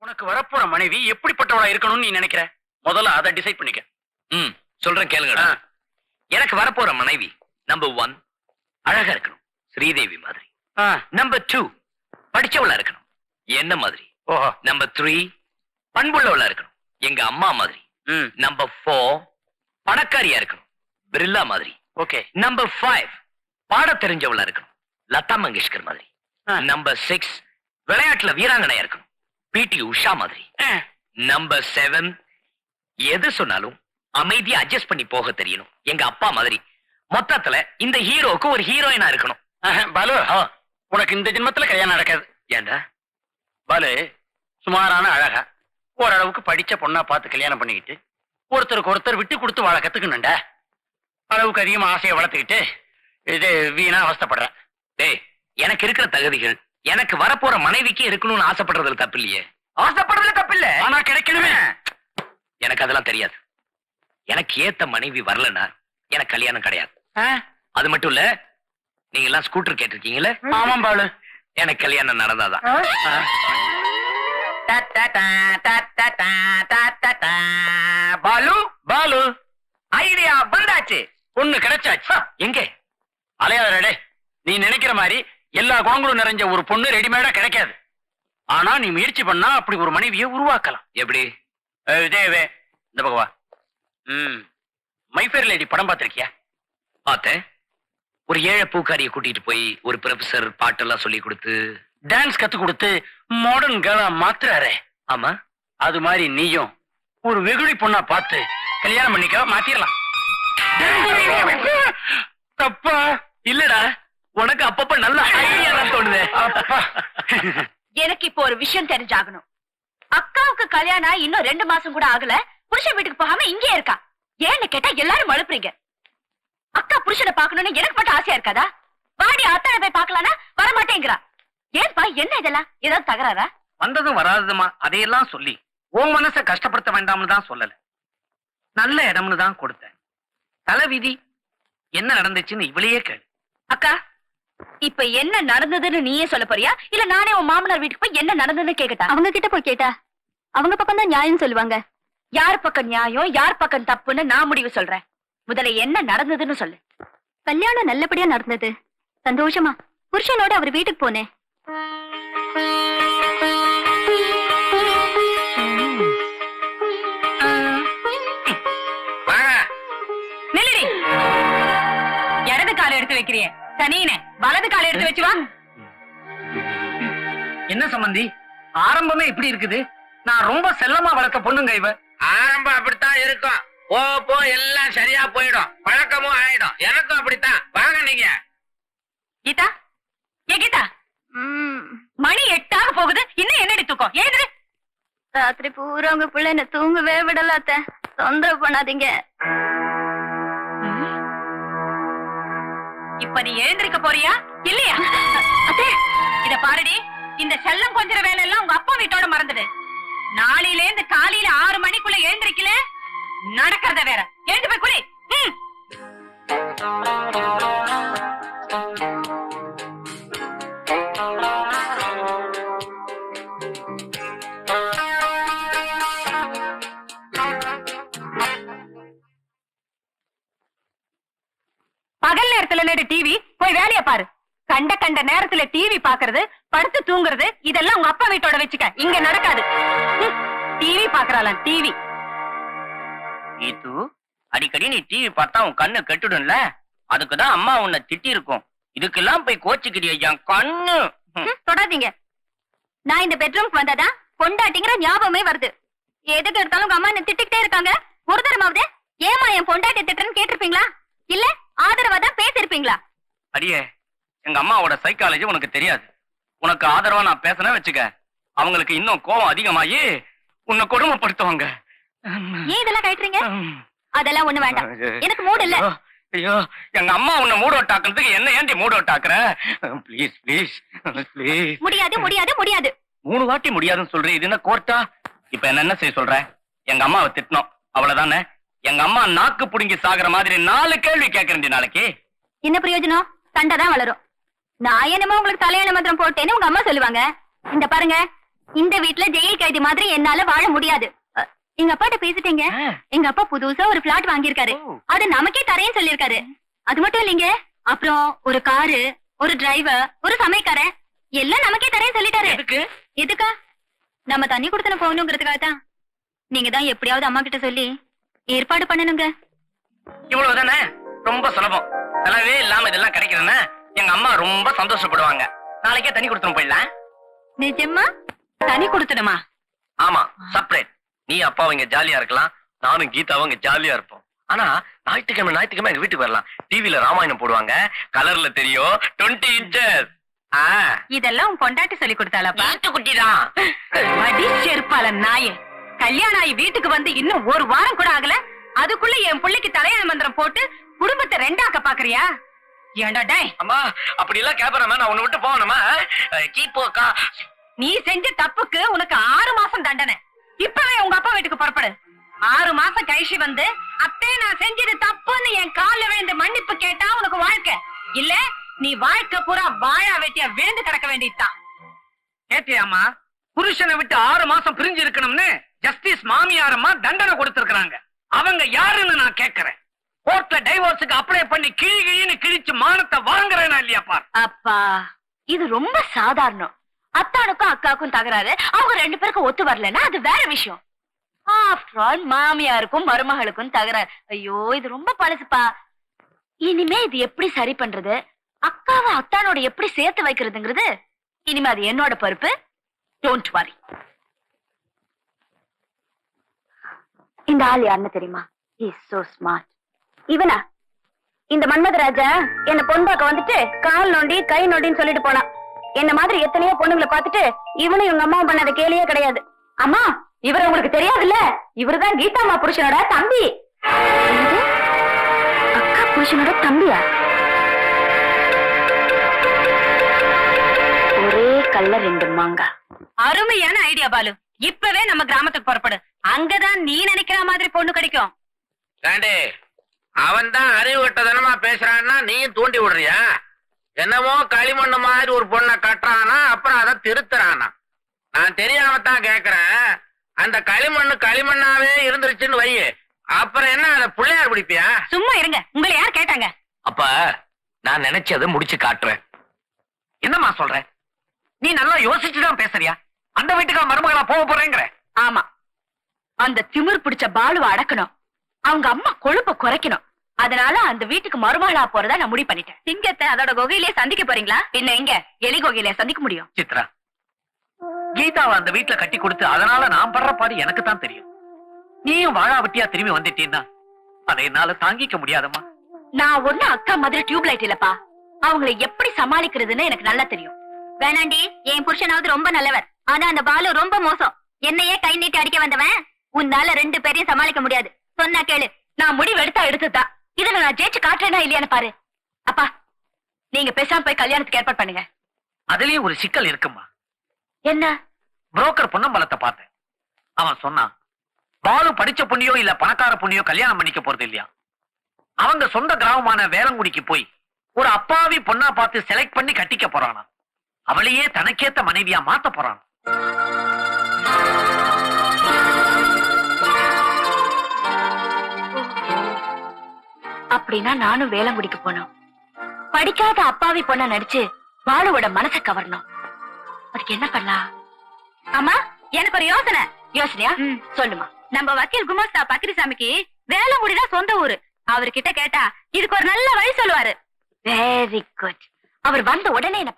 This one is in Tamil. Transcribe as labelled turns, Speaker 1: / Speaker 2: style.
Speaker 1: உனக்கு வரப்போற மனைவி எப்படிப்பட்டவளா இருக்கணும்னு நீ நினைக்கிற? முதல்ல அதை டிசைட் பண்ணிக்க.
Speaker 2: சொல்றேன் கேளுங்கடா. எனக்கு வரப்போற மனைவி நம்பர் 1 அழகா இருக்கணும், ஸ்ரீதேவி மாதிரி. நம்பர் 2 படிச்சவளா இருக்கணும், என்ன மாதிரி.
Speaker 1: ஓஹோ.
Speaker 2: நம்பர் 3 பண்புள்ளவளா இருக்கணும், எங்க அம்மா மாதிரி. நம்பர் 4 பணக்காரியா இருக்கணும், பிர்லா மாதிரி.
Speaker 1: ஓகே.
Speaker 2: நம்பர் 5 பாட தெரிஞ்சவளா இருக்கணும், லதா மங்கேஷ்கர் மாதிரி. நம்பர் 6 விளையாட்டுல வீராங்கனையா இருக்கணும், பிடி உஷா மாதிரி. நம்பர் 7 எது சொன்னாலும் அமைதியா அட்ஜஸ்ட் பண்ணி போக தெரியணும், எங்க அப்பா மாதிரி. மொத்தத்துல இந்த ஹீரோக்கு ஒரு ஹீரோயினா இருக்கணும்.
Speaker 1: பாலு, உனக்கு இந்த ஜென்மத்துல கல்யாணம் நடக்காது.
Speaker 2: ஏண்டா?
Speaker 1: பாலு, சுமாரான அழகா ஓரளவுக்கு படிச்ச பொண்ணா பார்த்து கல்யாணம் பண்ணிக்கிட்டு ஒருத்தருக்கு ஒருத்தர் விட்டு கொடுத்து வாழ கத்துக்கணும்டா. அளவுக்கு அதிகமா ஆசையை வளர்த்துக்கிட்டு இது வீணா அவஸ்தைப்படுற.
Speaker 2: டேய், எனக்கு இருக்கிற தகுதிகள் எனக்கு வரப்போற மனைவிக்கு இருக்கணும்னு ஆசைப்படுறதுல தப்பு இல்லையே.
Speaker 1: ஆசைப்படுறதுல தப்பு இல்ல, ஆனா கிடைக்கணுமே.
Speaker 2: எனக்கு அதெல்லாம் தெரியாது. எனக்கு ஏத்த மனைவி வரலன்னா எனக்கு கல்யாணம் கிடையாது. அது மட்டும் இல்ல, நீங்க எல்லாம் ஸ்கூட்டர் கேட்டிருக்கீங்களே.
Speaker 1: ஆமாம் பாலு,
Speaker 2: எனக்கு கல்யாணம் நடந்தாதான்.
Speaker 1: பாலு பாலு,
Speaker 2: ஐடியா வந்தாச்சு,
Speaker 1: பொண்ணு கிடைச்சாச்சு.
Speaker 2: எங்க?
Speaker 1: அலையாதே, நீ நினைக்கிற மாதிரி எல்லா குணங்களும் நிறைஞ்ச ஒரு பொண்ணு ரெடிமேடா கிடைக்காது. ஆனா நீ முயற்சி பண்ணா அப்படி ஒரு மனைவியை உருவாக்கலாம்.
Speaker 2: எப்படி?
Speaker 1: தேவே இந்த பகவா. மை ஃபேர் லேடி படம் பார்த்திருக்கியா?
Speaker 2: பார்த்தேன். ஒரு ஏழை பூக்காரியை கூட்டிட்டு போய் ஒரு ப்ரொஃபசர் பாட்டெல்லாம் சொல்லி கொடுத்து
Speaker 1: டான்ஸ் கத்து கொடுத்து மாடர்ன் கேர்ளா மாத்துறாரே.
Speaker 2: ஆமா,
Speaker 1: அது மாதிரி நீயும் ஒரு வெகுளி பொண்ணா பார்த்து கல்யாணம் பண்ணிக்க மாத்திரலாம். தப்பா
Speaker 2: இல்லடா, உனக்கு அப்பப்ப நல்ல ஐடியா தான் தோணுது.
Speaker 3: எனக்கு இப்போ ஒரு விஷயம் தெரிஞ்சாகணும். அக்காவுக்கு கல்யாணம் இன்னும் 2 மாசம் கூட ஆகல, புருஷன் வீட்டுக்கு போகாம இங்கே இருக்கா. ஏன்னு கேட்டா எல்லாரும் மழுப்புறீங்க. அக்கா புருஷனை பாக்கணும்னு எனக்கு மட்டும் ஆசையா இருக்காதா? வாடி அத்தானை போய் பாக்கலானா வரமாட்டேங்கிறா. ஏன்பா, என்ன இதெல்லாம்? ஏதாவது தகராறா?
Speaker 2: வந்ததும் வராததுமா அதையெல்லாம் சொல்லி உன் மனசை கஷ்டப்படுத்த வேண்டாம்னு தான் சொல்லல. நல்ல இடம்னு தான் கொடுத்தேன். தலைவிதி என்ன நடந்துச்சுன்னு இவளையே கேளு.
Speaker 3: அக்கா, இப்ப என்ன நடந்ததுன்னு நீயே சொல்ல போறியா, இல்ல நானே உன் மாமனார் வீட்டுக்கு போய் என்ன நடந்ததுன்னு கேக்கட்டா?
Speaker 4: அவங்க கிட்ட போய் கேட்டா அவங்க பக்கம் தான் நியாயம் சொல்லுவாங்க.
Speaker 3: யார் பக்கம் நியாயம் யார் பக்கம் தப்புன்னு நான் முடிவு சொல்றேன். முதல்ல என்ன நடந்ததுன்னு சொல்லு.
Speaker 4: கல்யாணம் நல்லபடியா நடந்தது, சந்தோஷமா புருஷனோட அவர் வீட்டுக்கு போனேன்.
Speaker 3: நில்லடி, இடது காலை எடுத்து வைக்கிறீங்க, தனியனே வலது காலை எடுத்து வச்சு வா.
Speaker 2: என்ன சம்பந்தி, ஆரம்பமே இப்படி இருக்குது? நான் ரொம்ப செல்லமா வளர்க்க பொண்ணுங்க இவ.
Speaker 5: ஆரம்பம் அப்படித்தான் இருக்கும், போ எல்லாம் சரியா போயிடும், பழக்கமும் ஆயிடும். எனக்கும் அப்படித்தான். வாங்க நீங்க.
Speaker 3: கீதா, ஏ கீதா, மணி 8 ஆக போகுது, இன்னும் என்னடி தூக்கம்? ஏது
Speaker 4: ராத்திரி பூரா உங்க பிள்ளை என்ன தூங்கவே விடலாத்த, தொந்தரவு பண்ணாதீங்க.
Speaker 3: இப்ப நீ எழுந்திருக்க போறியா இல்லையா? இத பாருடி, இந்த செல்லம் கொஞ்சற வேலை எல்லாம் உங்க அப்பா வீட்டோட மறந்துடு. நாளையில இருந்து காலையில 6 மணிக்குள்ள எழுந்திருக்கல, நடக்கிறத வேற. எழுந்து போய் குடி. பகல் நேரத்துல நேரு டிவி போய் வேலைய பாரு. கண்ட கண்ட நேரத்துல டிவி பாக்குறது, படுத்து தூங்குறது, இதெல்லாம் உங்க அப்பா வீட்டோட வச்சுக்க, இங்க நடக்காது. டிவி பாக்குறாளாம், டிவி.
Speaker 5: இது அடிக்கடி நீ டிவி பார்த்தா உன் கண்ணு கெட்டுடும்ல, அதுக்குதான் அம்மா உன்னை திட்டி இருக்கும். இதுக்கெல்லாம் போய் கோச்சுக்கிறியா என் கண்ணு?
Speaker 4: தொடாதீங்க. நான் இந்த பெட்ரூம்க்கு வந்தாதான் பொண்டாட்டிங்கிற ஞாபகமே வருது. எதுக்கு எடுத்தாலும் உங்க அம்மா என்ன திட்டிக்கிட்டே இருக்காங்க. ஒரு தரமாவது ஏமா என் பொண்டாட்டி திட்டுறன்னு கேட்டிருப்பீங்களா, இல்ல ஆதரவா தான் பேசிருப்பீங்களா?
Speaker 5: அடியே, எங்க அம்மாவோட சைக்காலஜி உனக்கு தெரியாது. உனக்கு ஆதரவா நான் பேசினேன் வச்சுக்க, அவங்களுக்கு இன்னும் கோபம் அதிகமாயி உன்னை கொடுமைப்படுத்துவாங்க.
Speaker 4: ஏன் இதெல்லாம் கட்டுறீங்க? அதெல்லாம் ஒண்ணு வேண்டாம், எனக்கு மூடு இல்ல.
Speaker 5: ஐயோ, எங்க அம்மா உன்னை மூட் அவுட் ஆக்குறதுக்கு என்ன ஏண்டி மூட் அவுட் ஆக்குற? Please please please.
Speaker 4: முடியாது முடியாது முடியாது.
Speaker 5: 3 வாட்டி முடியாதுன்னு சொல்றேன், இது என்ன கோர்ட்டா? இப்ப என்ன செய்ய சொல்ற? எங்க அம்மாவை திட்டணும், அவ்வளவுதானே? எங்க அம்மா நாக்கு புடுங்கி சாகுற மாதிரி 4 கேள்வி கேட்கறேன் நாளைக்கு.
Speaker 4: என்ன பிரயோஜனம்? சண்டைதான் வளரும். நான் என்னமோ உங்களுக்கு கல்யாண மந்திரம் போட்டேன்னு உங்க அம்மா சொல்லுவாங்க. இந்த பாருங்க, இந்த வீட்ல ஜெயில் கைதி மாதிரி என்னால வாழ முடியாது. எங்க அப்பாட்ட பேசிட்டீங்க. எங்க அப்பா புதுசா ஒரு பிளாட் வாங்கியிருக்காரு. அது நமக்கே தரேன்னு சொல்லிருக்காரு. அது மட்டும் இல்லைங்க, அப்புறம் ஒரு காரு, ஒரு டிரைவர், ஒரு சமையக்காரன் எல்லாம் நமக்கே தரேன்னு சொல்லிட்டாரு. எதுக்கா? நம்ம தண்ணி கொடுத்தன போகணுங்கிறதுக்காக தான். நீங்க தான் எப்படியாவது அம்மா கிட்ட சொல்லி ஏற்பாடு பண்ணணுங்க.
Speaker 5: இவ்வளவுதானே, ரொம்ப சுலபம். செலவே இல்லாம இதெல்லாம் கிடைக்குதுன்னா எங்க அம்மா ரொம்ப சந்தோஷப்படுவாங்க. நாளைக்கே தண்ணி கொடுத்துரும் போயிடலாம்.
Speaker 3: நிஜமா? தனி கொடுத்துடுமா?
Speaker 5: ஆமா, செப்பரேட். நீ அப்பா இங்க ஜாலியா இருக்கலாம், நானும் கீதாவும் இங்க ஜாலியா இருப்போம். ஆனா ஞாயிற்றுக்கிழமை எங்க வீட்டுக்கு வரலாம். டிவில ராமாயணம் போடுவாங்க, கலர்ல தெரியும், 20 inches.
Speaker 3: இதெல்லாம் உன் பொண்டாட்டி சொல்லி கொடுத்தாளப்பா?
Speaker 5: குட்டிதான்.
Speaker 3: மடி செருப்பால நாயே, கல்யாணம் ஆகி வீட்டுக்கு வந்து இன்னும் ஒரு வாரம் கூட ஆகல, அதுக்குள்ள என் பிள்ளைக்கு தலையாய மந்திரம் போட்டு குடும்பத்தை ரெண்டாக்க பாக்குறியா? ஏண்டா டேய்,
Speaker 5: அம்மா அப்படி எல்லாம் கேப்பறமா, நான் உன்னை விட்டு போகணுமா? கீப்போக்கா,
Speaker 3: நீ செஞ்ச தப்புக்கு உனக்கு 6 மாசம் தண்டனை. இப்பவே உங்க அப்பா வீட்டுக்கு புறப்படு. 6 மாசம் கழிச்சு வந்து அப்பே நான் செஞ்சது தப்புன்னு என் கால்ல விழுந்து மன்னிப்பு கேட்டா உனக்கு வாழ்க்கை இல்ல, நீ வாழ்க்கை பூரா வாழா வெட்டியா விழுந்து கிடக்க வேண்டியதுதான்.
Speaker 2: கேட்டியாமா? புருஷனை விட்டு 6 மாசம் பிரிஞ்சு இருக்கணும்னு ஜஸ்டிஸ் மாமியாரம்மா தண்டனை கொடுத்திருக்காங்க. அவங்க யாருன்னு நான் கேக்குறேன். கோர்ட்ல டைவோர்ஸுக்கு அப்ளை பண்ணி கிழின்னு கிழிச்சு மானத்தை வாங்குறேனா இல்லையாப்பா?
Speaker 3: அப்பா, இது ரொம்ப சாதாரணம். அத்தானுக்கும் அக்காவுக்கும் தகராறு, அவங்க 2 பேருக்கும் ஒத்து வரலன்னா அது வேற விஷயம். ஆஃப்டர் ஆல் மாமியாருக்கும் மருமகளுக்கும் தகராறு. ஐயோ, இது ரொம்ப பழசுப்பா. இனிமே இது எப்படி சரி பண்றது, அக்காவை அத்தானோட எப்படி சேர்த்து வைக்கிறதுங்கிறது இனிமே அது என்னோட பொறுப்பு. Don't worry. இந்த ஆள் யாருன்னு தெரியுமா? He is so smart.
Speaker 4: இவனா? இந்த மன்மதராஜா என்ன பொண்டாக்க வந்துட்டு கால் நோண்டி கை நோண்டின்னு சொல்லிட்டு போனா. என்ன மாதிரி எத்தனையோ பொண்ணுங்களை பார்த்துட்டு இவனும் இவங்க அம்மாவும் பண்ணாத கேலியே கிடையாது.
Speaker 3: அம்மா, இவர் உங்களுக்கு தெரியாதுல்ல? இவருதான் கீதாமா புருஷனோட தம்பி.
Speaker 4: அக்கா புருஷனோட தம்பியா? ஒரே கல்ல 2 மாங்கா.
Speaker 3: அருமையான ஐடியா பாலு. இப்பவே நம்ம கிராமத்துக்கு புறப்படு. அங்கதான் நீ நினைக்கிற மாதிரி பொண்ணு கிடைக்கும்.
Speaker 1: அவன் தான் அறிவு கட்டதனமா பேசுறான்னா நீயும் தூண்டி விடுறியா? என்னமோ களிமண்ணு மாதிரி ஒரு பொண்ணை கட்டுறானா, அப்புறம் அதை திருத்துறானா. நான் தெரியாமத்தான் கேக்குறேன். அந்த களிமண்ணாவே இருந்துருச்சுன்னு வை, அப்புறம் என்ன அதை பிள்ளையார் பிடிப்பியா?
Speaker 3: சும்மா இருங்க, உங்களை யார் கேட்டாங்க?
Speaker 2: அப்ப நான் நினைச்சதை முடிச்சு காட்டுறேன். என்னம்மா சொல்ற? நீ நல்லா யோசிச்சுதான் பேசுறியா? அந்த வீட்டுக்கு மருமகளா போக போறேங்கிற?
Speaker 3: ஆமா, அந்த திமிர் பிடிச்ச பாலுவை அடக்கணும், அவங்க அம்மா கொழுப்ப குறைக்கணும். அதனால அந்த வீட்டுக்கு மருமகளா போறதா நான் முடிவு பண்ணிட்டேன். சிங்கத்தை அதோட குகையிலே சந்திக்க போறீங்களா? என்ன எங்க எலி குகையில சந்திக்க முடியும்?
Speaker 2: சித்ரா, கீதாவை அந்த வீட்டுல கட்டி கொடுத்து அதனால நான் படுற பாடு எனக்கு தான் தெரியும். நீயும் வாழா வெட்டியா திரும்பி வந்துட்டீன்னா அதை என்னால தாங்கிக்க முடியாதம்மா.
Speaker 3: நான் ஒண்ணு அக்கா மாதிரி டியூப் லைட் இல்லப்பா. அவங்களை எப்படி சமாளிக்கிறதுன்னு எனக்கு நல்லா தெரியும்.
Speaker 4: வேணாண்டி, என் புருஷனாவது ரொம்ப நல்லவர். ஆனா அந்த பாலு ரொம்ப மோசம். என்னையே கை நீட்டி அடிக்க வந்தவன். உன்னால 2 பேரையும் சமாளிக்க முடியாது. சொன்னா கேளு.
Speaker 3: நான் முடிவு எடுத்ததுதான். இதுல நான் ஜெயிச்சு காட்டுறேனா இல்லையான்னு பாரு. அப்பா, நீங்க பேசாம போய் கல்யாணத்துக்கு ஏற்பாடு பண்ணுங்க.
Speaker 2: அதுலயும் ஒரு சிக்கல் இருக்குமா.
Speaker 3: என்ன?
Speaker 2: புரோக்கர் பொன்னம்பலத்தை பார்த்தேன். அவன் சொன்னான், பாலு படிச்ச பொண்ணியோ இல்ல பணக்கார பொண்ணியோ கல்யாணம் பண்ணிக்க போறது இல்லையா. அவங்க சொந்த கிராமமான வேளங்குடிக்கு போய் ஒரு அப்பாவி பொண்ணா பார்த்து செலக்ட் பண்ணி கட்டிக்க போறானா. அவளையே தனக்கேத்த மனைவியா மாத்த போறான்.
Speaker 3: அப்படின்னா நானும் வேளங்குடிக்கு போனோம். படிக்காத அப்பாவி பொண்ண நடிச்சு பாலுவோட மனசை கவரணும். அதுக்கு என்ன பண்ணலாம்?
Speaker 4: அம்மா, எனக்கு ஒரு யோசனை.
Speaker 3: யோசனையா? சொல்லுமா.
Speaker 4: நம்ம வக்கீல் குமாஸ்தா பக்கிரிசாமிக்கு வேளங்குடிதான் சொந்த ஊரு. அவர்கிட்ட கேட்டா இதுக்கு ஒரு நல்ல வழி சொல்லுவாரு.
Speaker 3: Very good. அவர் வந்த உடனே என்ன